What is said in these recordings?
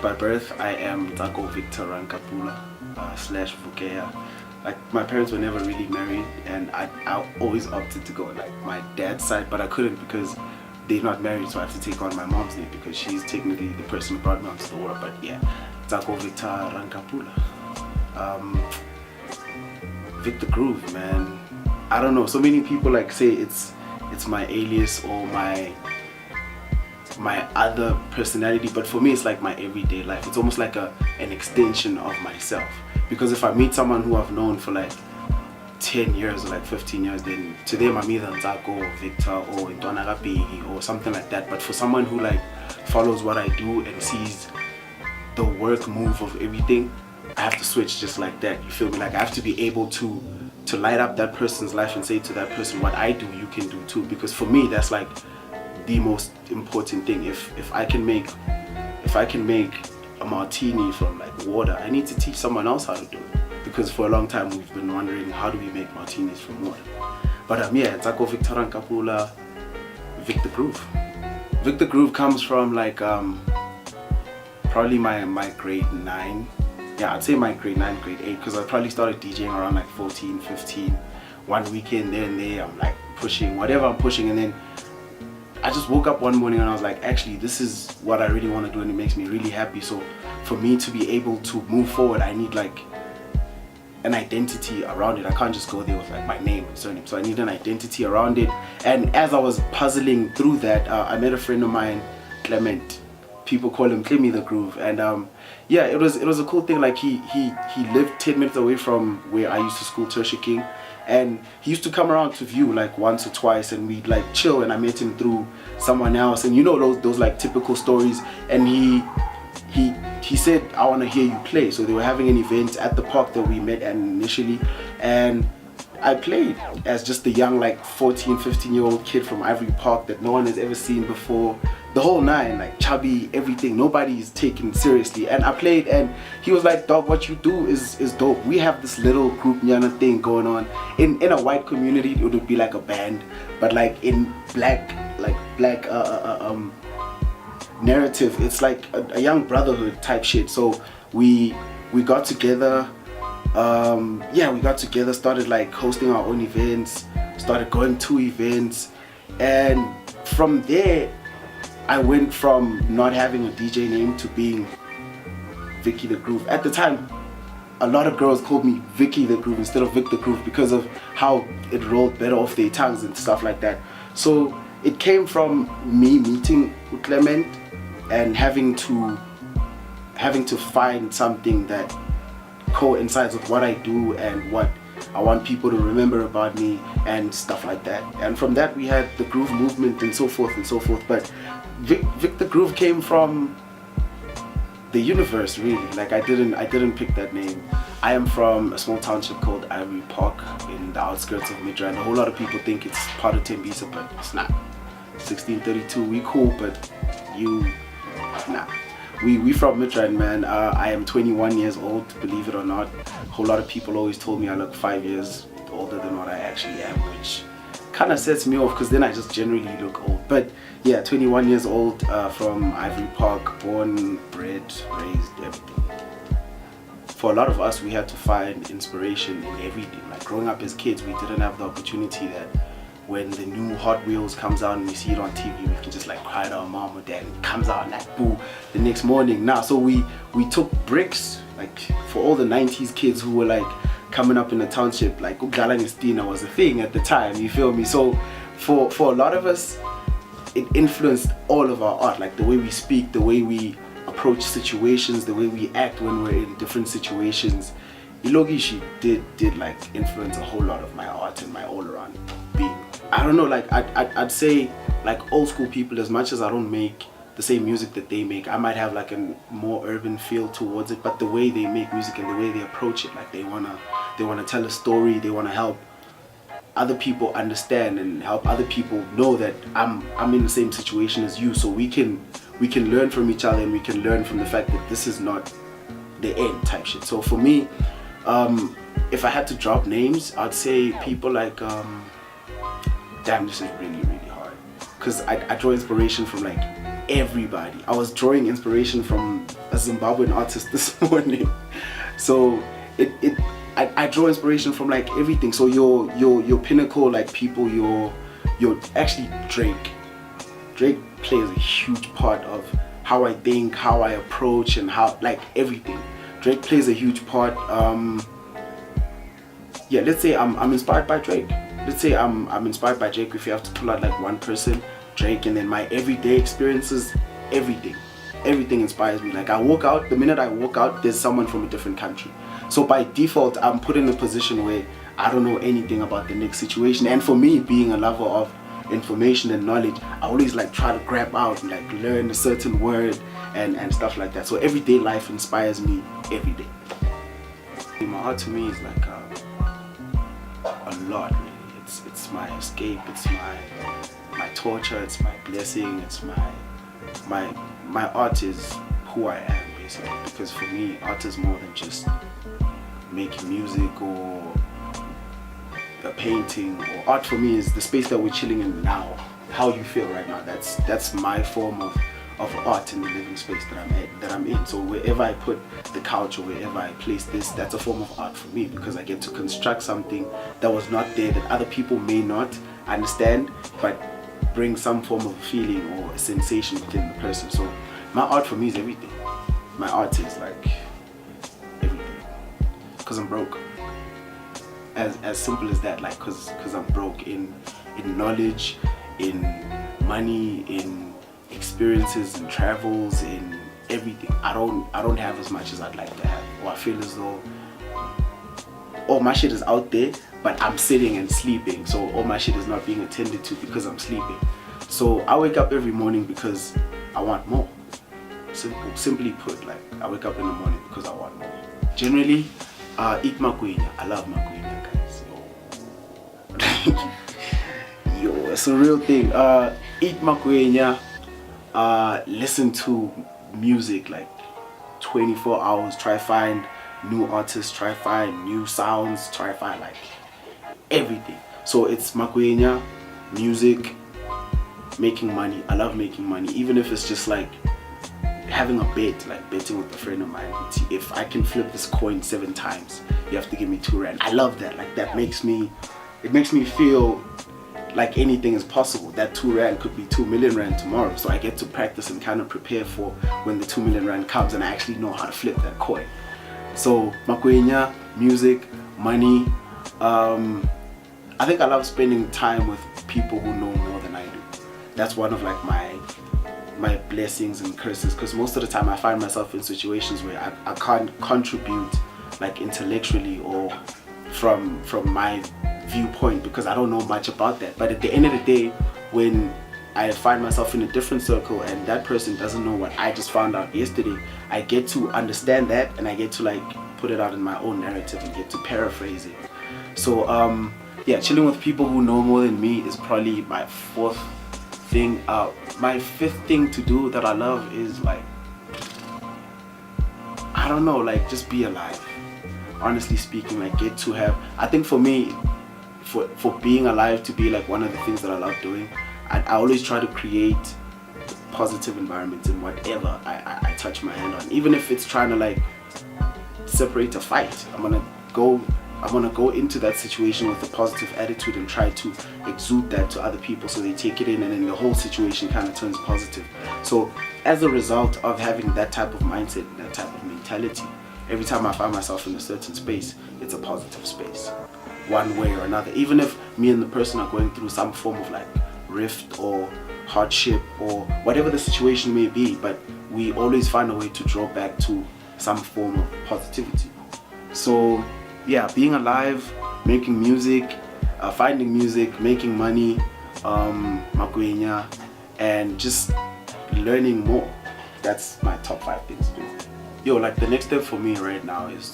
By birth, I am Ntsako Victor Rankapula slash Vikk. Like, my parents were never really married, and I always opted to go like my dad's side, but I couldn't because they're not married, so I have to take on my mom's name because she's technically the person who brought me onto the world. But yeah, Ntsako Victor Rankapula. Vikk the Groove, man. I don't know. So many people like say it's my alias or my other personality, but for me it's like my everyday life. It's almost like an extension of myself, because if I meet someone who I've known for like 10 years or like 15 years, then to them I'm either Ntsako or Victor or Ntwanagapegi or something like that. But for someone who like follows what I do and sees the work move of everything, I have to switch just like that. You feel me? Like, I have to be able to light up that person's life and say to that person, what I do you can do too. Because for me that's like the most important thing. If I can make a martini from like water, I need to teach someone else how to do it, because for a long time we've been wondering, how do we make martinis from water? But yeah, Ntsako Victor Rankapula, Vikk the Groove. Vikk the Groove comes from like probably my grade 9. Yeah, I'd say my grade 9, grade 8, because I probably started DJing around like 14, 15. One weekend there and there, I'm like pushing whatever I'm pushing, and then I just woke up one morning and I was like, actually this is what I really want to do, and it makes me really happy. So for me to be able to move forward, I need like an identity around it. I can't just go there with like my name and surname, so I need an identity around it. And as I was puzzling through that, I met a friend of mine, Clement. People call him Clemmy the Groove, and yeah, it was a cool thing. Like, he lived 10 minutes away from where I used to school, Tertiary King, and he used to come around to view like once or twice, and we'd like chill, and I met him through someone else, and you know those like typical stories. And he said, I want to hear you play. So they were having an event at the park that we met at initially, and I played as just a young like 14, 15-year-old kid from Ivory Park that no one has ever seen before. The whole nine, like chubby, everything. Nobody is taken seriously. And I played, and he was like, dog, what you do is dope. We have this little group nyana thing going on. In a white community, it would be like a band, but like in black narrative, it's like a young brotherhood type shit. So we got together. Yeah, we got together, started like hosting our own events, started going to events, and from there I went from not having a DJ name to being Vikk the Groove. At the time, a lot of girls called me Vikk the Groove instead of Vikk the Groove because of how it rolled better off their tongues and stuff like that. So it came from me meeting Clement and having to find something that coincides with what I do and what I want people to remember about me and stuff like that. And from that we had the groove movement and so forth and so forth. But Vikk the Groove came from the universe, really. Like, I didn't pick that name. I am from a small township called Ivory Park in the outskirts of Midrand. A whole lot of people think it's part of Tembisa, but it's not. 1632, we cool, but nah. We from Midrand, man. I am 21 years old, believe it or not. A whole lot of people always told me I look 5 years older than what I actually am, which kind of sets me off because then I just generally look old. But yeah, 21 years old, from Ivory Park, born, bred, raised, everything. For a lot of us, we had to find inspiration in everything. Like, growing up as kids, we didn't have the opportunity that when the new Hot Wheels comes out and we see it on TV, we can just like cry to our mom or dad, and it comes out and like boo the next morning. Now, so we took bricks, like for all the 90s kids who were like coming up in the township, like Ugalanistina was a thing at the time, you feel me? So for a lot of us, it influenced all of our art, like the way we speak, the way we approach situations, the way we act when we're in different situations. Ilogishi did like influence a whole lot of my art and my all around being. I don't know, like I'd say like old school people, as much as I don't make the same music that they make, I might have like a more urban feel towards it, but the way they make music and the way they approach it, like they wanna tell a story, they wanna help other people understand and help other people know that I'm in the same situation as you, so we can learn from each other, and we can learn from the fact that this is not the end type shit. So for me, if I had to drop names, I'd say people like damn, this is really hard, because I draw inspiration from like everybody. I was drawing inspiration from a Zimbabwean artist this morning. So I draw inspiration from like everything. So your pinnacle like people, your actually Drake plays a huge part of how I think, how I approach, and how like everything. Drake plays a huge part. Yeah, let's say I'm inspired by Drake. Let's say I'm inspired by Drake. If you have to pull out like one person, Drake. And then my everyday experiences, everything inspires me. Like I walk out, the minute I walk out, there's someone from a different country. So by default, I'm put in a position where I don't know anything about the next situation. And for me, being a lover of information and knowledge, I always like try to grab out and like learn a certain word and stuff like that. So everyday life inspires me every day. My art to me is like a lot really. It's my escape, it's my torture, it's my blessing, it's my art is who I am basically. Because for me, art is more than just making music or a painting. Or art for me is the space that we're chilling in now, how you feel right now. That's my form of art in the living space that I'm in. So wherever I put the couch or wherever I place this, that's a form of art for me, because I get to construct something that was not there, that other people may not understand, but bring some form of feeling or a sensation within the person. So my art for me is everything. My art is like everything, because I'm broke. As simple as that, like because I'm broke in knowledge, in money, in experiences and travels, in everything. I don't have as much as I'd like to have, or I feel as though all my shit is out there, but I'm sitting and sleeping, so all my shit is not being attended to because I'm sleeping. So I wake up every morning because I want more. Simply put, like I wake up in the morning because I want more. Generally, eat makwenya. I love makwenya, guys. Yo, it's a real thing. Eat makwenya. Listen to music like 24 hours. Try find new artists. Try find new sounds. Try find like everything. So it's makwenya, music, making money. I love making money, even if it's just like having a bet, like betting with a friend of mine. If I can flip this coin 7 times, you have to give me 2 rand. I love that. Like that makes me, it makes me feel like anything is possible. That 2 rand could be 2 million rand tomorrow. So I get to practice and kind of prepare for when the 2 million rand comes and I actually know how to flip that coin. So makwenya, music, money. I think I love spending time with people who know more than I do. That's one of like my blessings and curses, because most of the time I find myself in situations where I can't contribute like intellectually or from my viewpoint, because I don't know much about that. But at the end of the day, when I find myself in a different circle and that person doesn't know what I just found out yesterday, I get to understand that and I get to like put it out in my own narrative and get to paraphrase it. So yeah, chilling with people who know more than me is probably my 4th thing. My 5th thing to do that I love is like, I don't know, like just be alive. Honestly speaking, like get to have, I think for me, for being alive to be like one of the things that I love doing, I always try to create positive environments in whatever I touch my hand on. Even if it's trying to like separate a fight, I'm gonna go into that situation with a positive attitude and try to exude that to other people so they take it in, and then the whole situation kind of turns positive. So as a result of having that type of mindset, that type of mentality, every time I find myself in a certain space, it's a positive space, one way or another. Even if me and the person are going through some form of like rift or hardship or whatever the situation may be, but we always find a way to draw back to some form of positivity. So yeah, being alive, making music, finding music, making money, makwenya, and just learning more. That's my top 5 things to do. Yo, like the next step for me right now is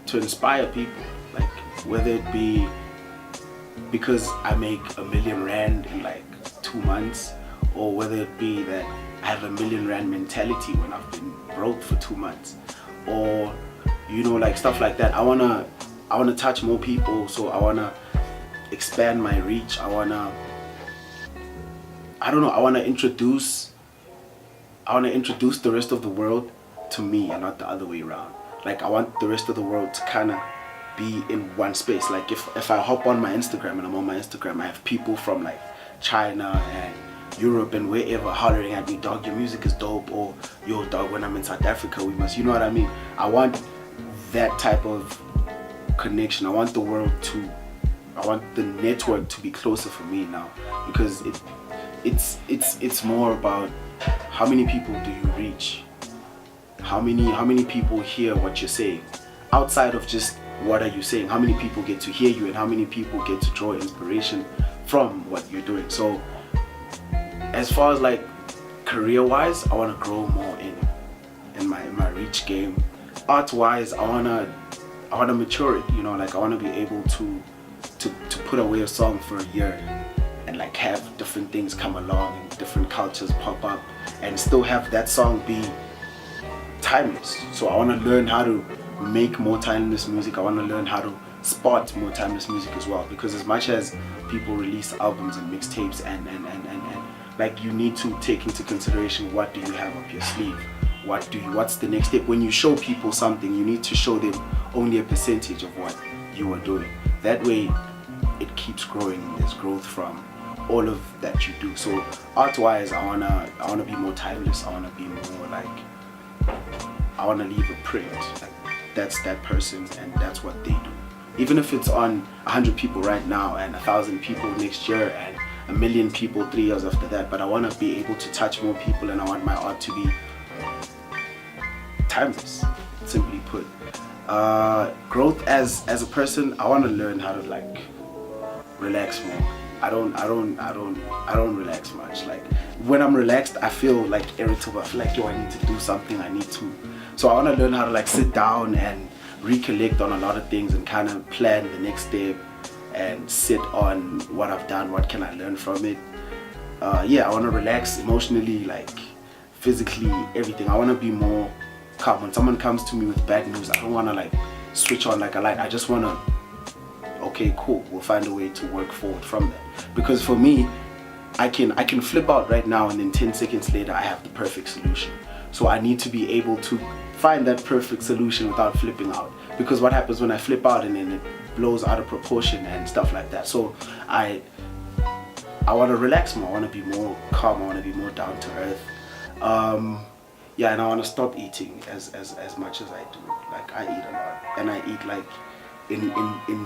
to inspire people, like whether it be because I make R1 million in like 2 months, or whether it be that I have R1 million mentality when I've been broke for 2 months, or you know, like stuff like that. I wanna touch more people, so I wanna expand my reach. I wanna I don't know, I want to introduce the rest of the world to me and not the other way around. Like I want the rest of the world to kind of be in one space. Like if I hop on my Instagram and I'm on my Instagram, I have people from like China and Europe and wherever hollering at me, dog, your music is dope, or yo dog, when I'm in South Africa we must, you know what I mean? I want that type of connection. I want the network to be closer for me now, because it's more about how many people do you reach, how many people hear what you're saying, outside of just what are you saying, how many people get to hear you and how many people get to draw inspiration from what you're doing. So as far as like career wise, I want to grow more in my reach game. Art wise, I want to mature it, you know, like I want to be able to put away a song for a year and like have different things come along and different cultures pop up and still have that song be timeless. So I want to learn how to make more timeless music. I want to learn how to spot more timeless music as well, because as much as people release albums and mixtapes and like, you need to take into consideration, what do you have up your sleeve, what's the next step. When you show people something, you need to show them only a percentage of what you are doing. That way it keeps growing and there's growth from all of that you do. So art wise, I wanna be more timeless. I wanna be more like, I wanna leave a print. Like, that's that person and that's what they do. Even if it's on 100 people right now and 1,000 people next year and 1 million people 3 years after that, but I want to be able to touch more people and I want my art to be timeless, simply put. Growth as a person, I want to learn how to like relax more. I don't relax much. Like when I'm relaxed, I feel like irritable. I feel like, yo, I need to do something, so I want to learn how to like sit down and recollect on a lot of things and kind of plan the next step and sit on what I've done, what can I learn from it. Yeah, I want to relax emotionally, like physically, everything. I want to be more calm. When someone comes to me with bad news, I don't want to like switch on like a light. I just want to, okay, cool, we'll find a way to work forward from that. Because for me, I can flip out right now and then 10 seconds later I have the perfect solution. So I need to be able to find that perfect solution without flipping out, because what happens when I flip out and then it blows out of proportion and stuff like that. So I want to relax more. I want to be more calm. I want to be more down to earth. Yeah, and I want to stop eating as much as I do. Like I eat a lot, and I eat like in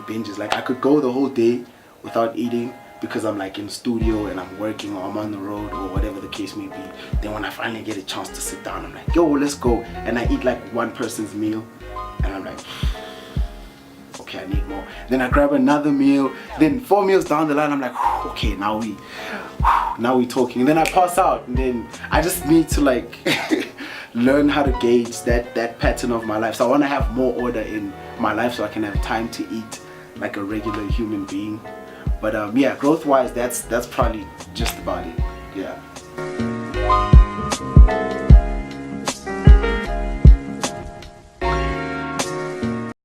binges. Like I could go the whole day without eating because I'm like in studio and I'm working or I'm on the road or whatever the case may be. Then when I finally get a chance to sit down, I'm like, yo, let's go. And I eat like one person's meal and I'm like, okay, I need more. Then I grab another meal. Then 4 meals down the line, I'm like, okay, now we talking. And then I pass out, and then I just need to like learn how to gauge that pattern of my life. So I want to have more order in my life so I can have time to eat like a regular human being. But yeah, growth wise, that's probably just about it. Yeah.